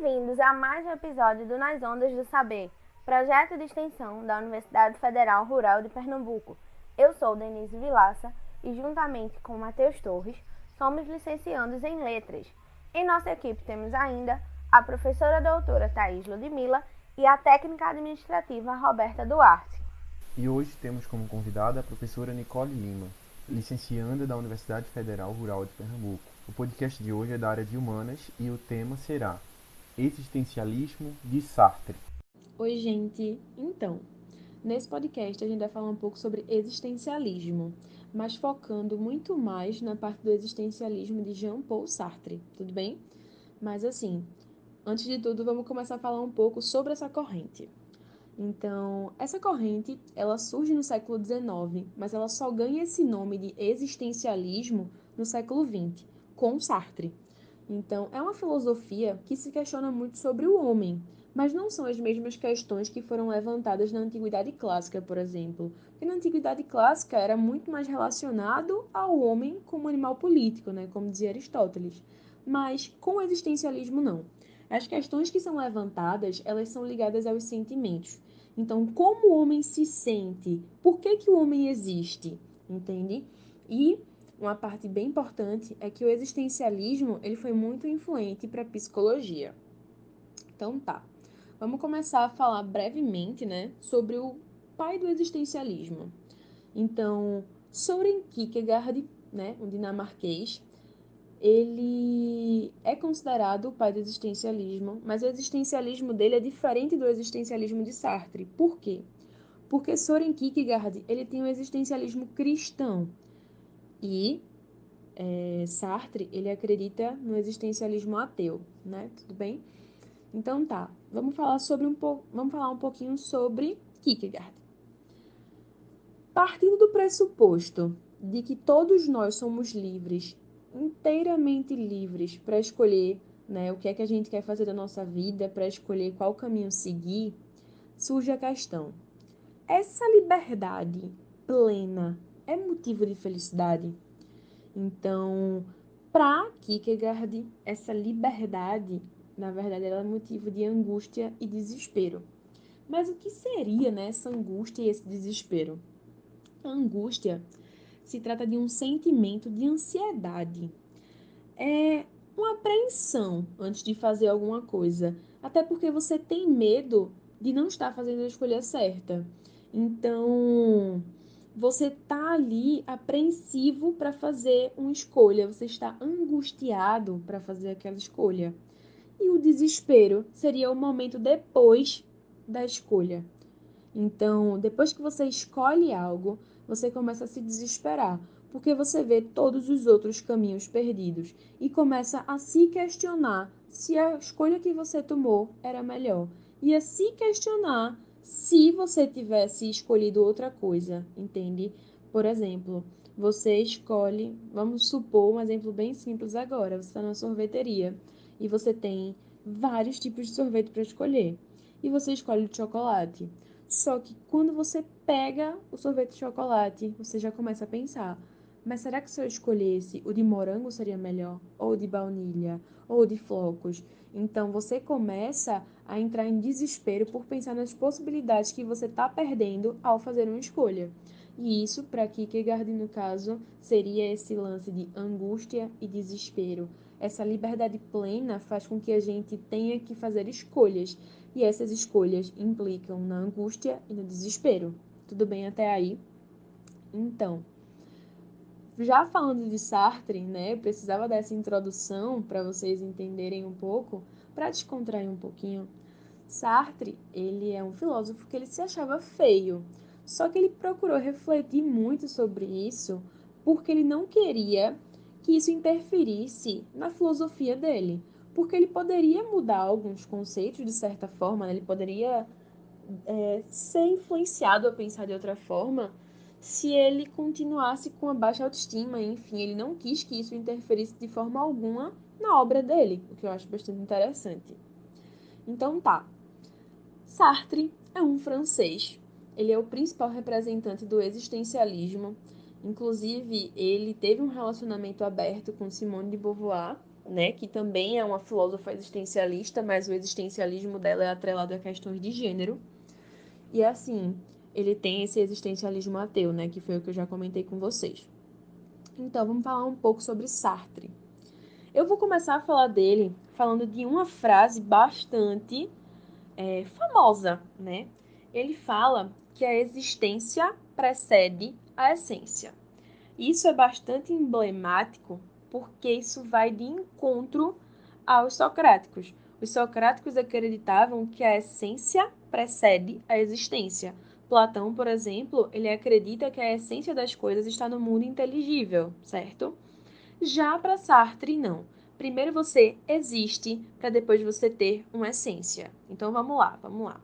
Bem-vindos a mais um episódio do Nas Ondas do Saber, projeto de extensão da Universidade Federal Rural de Pernambuco. Eu sou Denise Vilaça e, juntamente com Matheus Torres, somos licenciandos em Letras. Em nossa equipe temos ainda a professora doutora Thaís Ludmila e a técnica administrativa Roberta Duarte. E hoje temos como convidada a professora Nicole Lima, licencianda da Universidade Federal Rural de Pernambuco. O podcast de hoje é da área de Humanas e o tema será Existencialismo de Sartre. Oi, gente! Então, nesse podcast a gente vai falar um pouco sobre existencialismo, mas focando muito mais na parte do existencialismo de Jean-Paul Sartre, tudo bem? Mas assim, antes de tudo, vamos começar a falar um pouco sobre essa corrente. Então, essa corrente, ela surge no século XIX, mas ela só ganha esse nome de existencialismo no século XX, com Sartre. Então, é uma filosofia que se questiona muito sobre o homem, mas não são as mesmas questões que foram levantadas na Antiguidade Clássica, por exemplo. Porque na Antiguidade Clássica era muito mais relacionado ao homem como animal político, né? Como dizia Aristóteles. Mas com o existencialismo, não. As questões que são levantadas, elas são ligadas aos sentimentos. Então, como o homem se sente? Por que o homem existe? Entende? E uma parte bem importante é que o existencialismo ele foi muito influente para a psicologia. Então tá, vamos começar a falar brevemente, né, sobre o pai do existencialismo. Então, Søren Kierkegaard, né, um dinamarquês, ele é considerado o pai do existencialismo, mas o existencialismo dele é diferente do existencialismo de Sartre. Por quê? Porque Søren Kierkegaard ele tem um existencialismo cristão e Sartre, ele acredita no existencialismo ateu, né? Tudo bem? Então tá, vamos falar um pouquinho sobre Kierkegaard. Partindo do pressuposto de que todos nós somos livres, inteiramente livres para escolher, né, o que é que a gente quer fazer da nossa vida, para escolher qual caminho seguir, surge a questão: essa liberdade plena é motivo de felicidade? Então, para Kierkegaard, essa liberdade, na verdade, ela é motivo de angústia e desespero. Mas o que seria, né, essa angústia e esse desespero? A angústia se trata de um sentimento de ansiedade. É uma apreensão antes de fazer alguma coisa, até porque você tem medo de não estar fazendo a escolha certa. Então, você está ali apreensivo para fazer uma escolha, você está angustiado para fazer aquela escolha. E o desespero seria o momento depois da escolha. Então, depois que você escolhe algo, você começa a se desesperar, porque você vê todos os outros caminhos perdidos e começa a se questionar se a escolha que você tomou era melhor e a se questionar se você tivesse escolhido outra coisa, entende? Por exemplo, você escolhe, vamos supor um exemplo bem simples agora, você está na sorveteria e você tem vários tipos de sorvete para escolher e você escolhe o de chocolate. Só que quando você pega o sorvete de chocolate, você já começa a pensar: mas será que se eu escolhesse o de morango seria melhor? Ou de baunilha? Ou de flocos? Então você começa a entrar em desespero por pensar nas possibilidades que você está perdendo ao fazer uma escolha. E isso, para Kierkegaard, no caso, seria esse lance de angústia e desespero. Essa liberdade plena faz com que a gente tenha que fazer escolhas. E essas escolhas implicam na angústia e no desespero. Tudo bem até aí? Então, já falando de Sartre, né, eu precisava dessa introdução para vocês entenderem um pouco, para descontrair um pouquinho. Sartre, ele é um filósofo que ele se achava feio, só que ele procurou refletir muito sobre isso, porque ele não queria que isso interferisse na filosofia dele, porque ele poderia mudar alguns conceitos de certa forma, né? Ele poderia ser influenciado a pensar de outra forma se ele continuasse com a baixa autoestima, enfim, ele não quis que isso interferisse de forma alguma na obra dele, o que eu acho bastante interessante. Então tá, Sartre é um francês. Ele é o principal representante do existencialismo. Inclusive, ele teve um relacionamento aberto com Simone de Beauvoir. né, que também é uma filósofa existencialista, mas o existencialismo dela é atrelado a questões de gênero. E assim, ele tem esse existencialismo ateu, né, que foi o que eu já comentei com vocês. Então, vamos falar um pouco sobre Sartre. Eu vou começar a falar dele falando de uma frase bastante famosa, né? Ele fala que a existência precede a essência. Isso é bastante emblemático porque isso vai de encontro aos socráticos. Os socráticos acreditavam que a essência precede a existência. Platão, por exemplo, ele acredita que a essência das coisas está no mundo inteligível, certo? Já para Sartre, não. Primeiro você existe para depois você ter uma essência. Então vamos lá.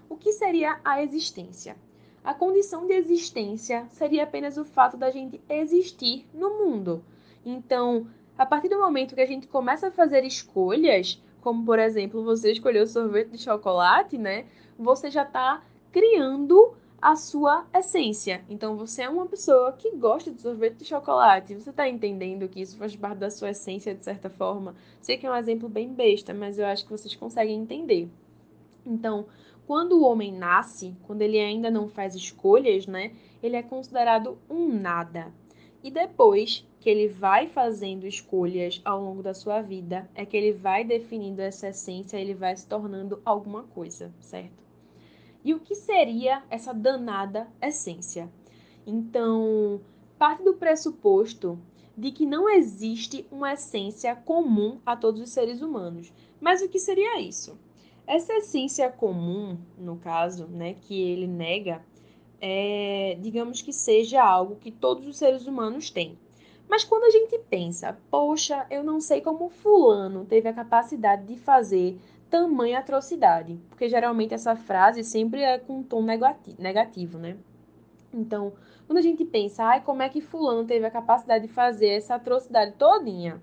O que seria a existência? A condição de existência seria apenas o fato da gente existir no mundo. Então, a partir do momento que a gente começa a fazer escolhas, como por exemplo, você escolheu sorvete de chocolate, né? Você já está criando a sua essência. Então, você é uma pessoa que gosta de sorvete de chocolate. Você está entendendo que isso faz parte da sua essência, de certa forma? Sei que é um exemplo bem besta, mas eu acho que vocês conseguem entender. Então, quando o homem nasce, quando ele ainda não faz escolhas, né, ele é considerado um nada. E depois que ele vai fazendo escolhas ao longo da sua vida, é que ele vai definindo essa essência, ele vai se tornando alguma coisa, certo? E o que seria essa danada essência? Então, parte do pressuposto de que não existe uma essência comum a todos os seres humanos. Mas o que seria isso? Essa essência comum, no caso, né, que ele nega, digamos que seja algo que todos os seres humanos têm. Mas quando a gente pensa, poxa, eu não sei como fulano teve a capacidade de fazer tamanha atrocidade, porque geralmente essa frase sempre é com um tom negativo, né? Então, quando a gente pensa, ai, como é que fulano teve a capacidade de fazer essa atrocidade todinha?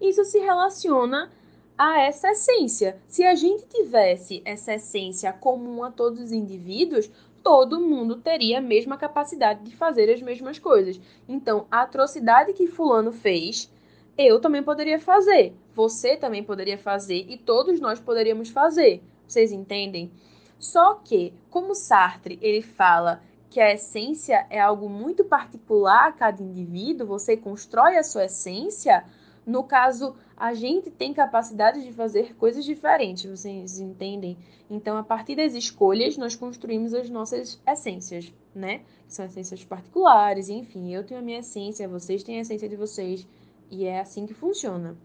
Isso se relaciona a essa essência. Se a gente tivesse essa essência comum a todos os indivíduos, todo mundo teria a mesma capacidade de fazer as mesmas coisas. Então, a atrocidade que fulano fez, eu também poderia fazer, você também poderia fazer e todos nós poderíamos fazer. Vocês entendem? Só que, como Sartre, ele fala que a essência é algo muito particular a cada indivíduo, você constrói a sua essência. No caso, a gente tem capacidade de fazer coisas diferentes, vocês entendem? Então, a partir das escolhas, nós construímos as nossas essências, né? Que são essências particulares, enfim, eu tenho a minha essência, vocês têm a essência de vocês, e é assim que funciona.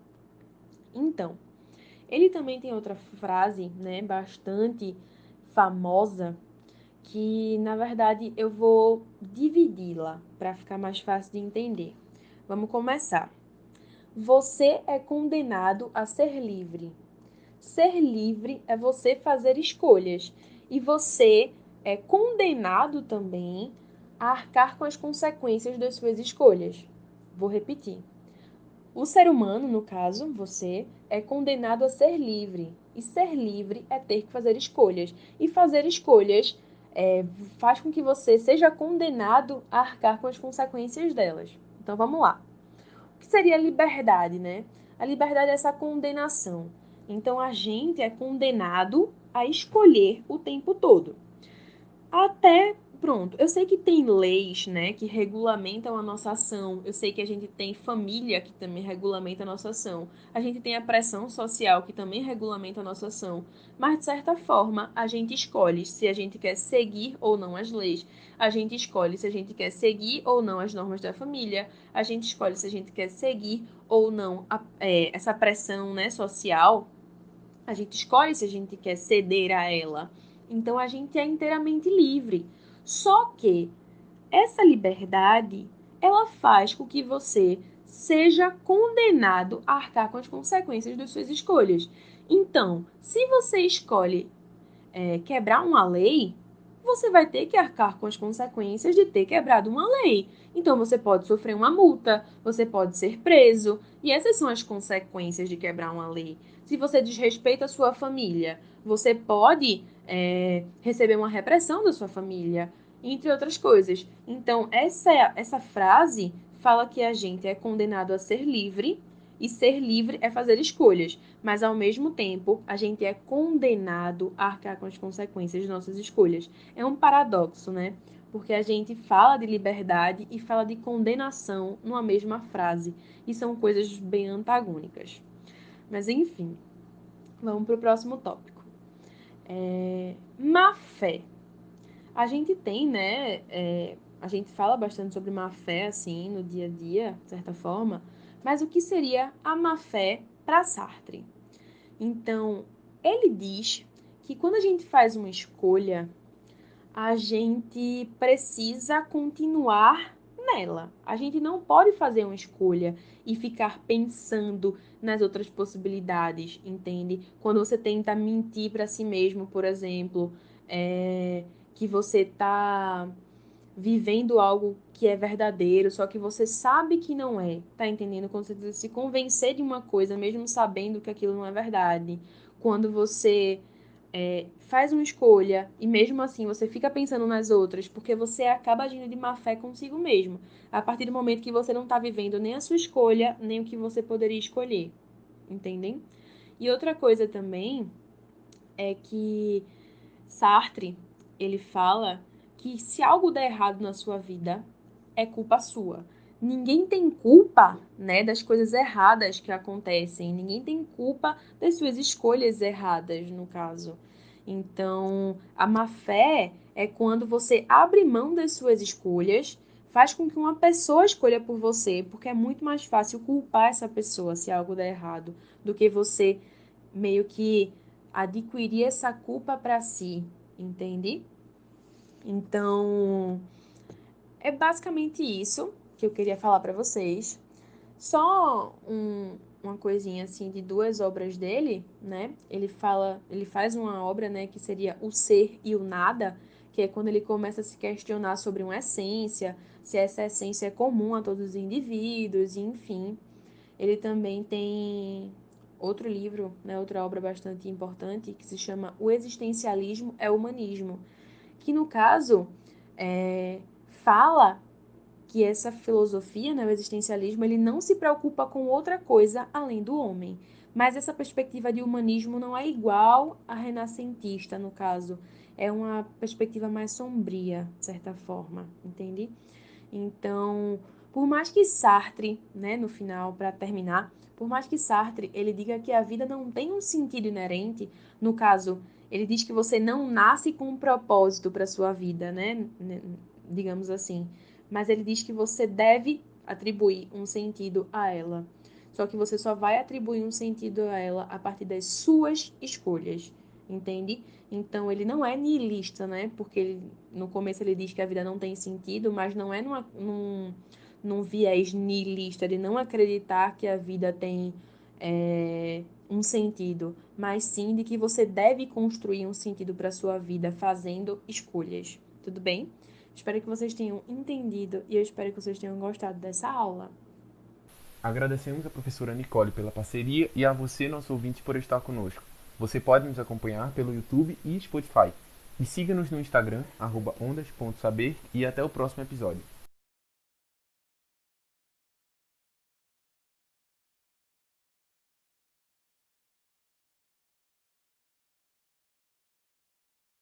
Então, ele também tem outra frase, né, bastante famosa, que na verdade eu vou dividi-la para ficar mais fácil de entender. Vamos começar. Você é condenado a ser livre. Ser livre é você fazer escolhas. E você é condenado também a arcar com as consequências das suas escolhas. Vou repetir. O ser humano, no caso, você, é condenado a ser livre. E ser livre é ter que fazer escolhas. E fazer escolhas faz com que você seja condenado a arcar com as consequências delas. Então vamos lá. O que seria a liberdade, né? A liberdade é essa condenação. Então a gente é condenado a escolher o tempo todo. Até, pronto, eu sei que tem leis, né, que regulamentam a nossa ação. Eu sei que a gente tem família que também regulamenta a nossa ação. A gente tem a pressão social que também regulamenta a nossa ação. Mas, de certa forma, a gente escolhe se a gente quer seguir ou não as leis. A gente escolhe se a gente quer seguir ou não as normas da família. A gente escolhe se a gente quer seguir ou não essa pressão, né, social. A gente escolhe se a gente quer ceder a ela. Então a gente é inteiramente livre. Só que essa liberdade, ela faz com que você seja condenado a arcar com as consequências das suas escolhas. Então, se você escolhe quebrar uma lei, você vai ter que arcar com as consequências de ter quebrado uma lei. Então, você pode sofrer uma multa, você pode ser preso, e essas são as consequências de quebrar uma lei. Se você desrespeita a sua família, você pode receber uma repressão da sua família, entre outras coisas. Então, essa frase fala que a gente é condenado a ser livre E ser livre é fazer escolhas, mas ao mesmo tempo a gente é condenado a arcar com as consequências de nossas escolhas. É um paradoxo, né? Porque a gente fala de liberdade e fala de condenação numa mesma frase, e são coisas bem antagônicas. Mas enfim, vamos para o próximo tópico. Má fé. A gente tem, né? A gente fala bastante sobre má fé, assim, no dia a dia, de certa forma. Mas o que seria a má fé para Sartre? Então, ele diz que quando a gente faz uma escolha, a gente precisa continuar nela. A gente não pode fazer uma escolha e ficar pensando nas outras possibilidades, entende? Quando você tenta mentir para si mesmo, por exemplo, que você tá vivendo algo que é verdadeiro, só que você sabe que não é, tá entendendo? Quando você se convencer de uma coisa, mesmo sabendo que aquilo não é verdade. Quando você faz uma escolha e mesmo assim você fica pensando nas outras, porque você acaba agindo de má fé consigo mesmo, a partir do momento que você não está vivendo nem a sua escolha, nem o que você poderia escolher, entendem? E outra coisa também é que Sartre, ele fala que se algo der errado na sua vida, é culpa sua. Ninguém tem culpa, né, das coisas erradas que acontecem. Ninguém tem culpa das suas escolhas erradas, no caso. Então, a má fé é quando você abre mão das suas escolhas, faz com que uma pessoa escolha por você, porque é muito mais fácil culpar essa pessoa se algo der errado, do que você meio que adquirir essa culpa para si, entende? Então, é basicamente isso que eu queria falar para vocês. Só uma coisinha assim de duas obras dele, né? Ele faz uma obra, né, que seria O Ser e o Nada, que é quando ele começa a se questionar sobre uma essência, se essa essência é comum a todos os indivíduos, e enfim. Ele também tem outro livro, né, outra obra bastante importante, que se chama O Existencialismo é o Humanismo, que no caso fala que essa filosofia, né, o existencialismo, ele não se preocupa com outra coisa além do homem. Mas essa perspectiva de humanismo não é igual à renascentista, no caso. É uma perspectiva mais sombria, de certa forma, entende? Então, por mais que Sartre, né, no final, para terminar, por mais que Sartre ele diga que a vida não tem um sentido inerente, no caso, ele diz que você não nasce com um propósito para sua vida, né, digamos assim, mas ele diz que você deve atribuir um sentido a ela. Só que você só vai atribuir um sentido a ela a partir das suas escolhas, entende? Então ele não é niilista, né? Porque no começo ele diz que a vida não tem sentido, mas não é num viés niilista de não acreditar que a vida tem um sentido, mas sim de que você deve construir um sentido para sua vida fazendo escolhas. Tudo bem? Espero que vocês tenham entendido e eu espero que vocês tenham gostado dessa aula. Agradecemos a professora Nicole pela parceria e a você, nosso ouvinte, por estar conosco. Você pode nos acompanhar pelo YouTube e Spotify. E siga-nos no Instagram, @ondas.saber, e até o próximo episódio.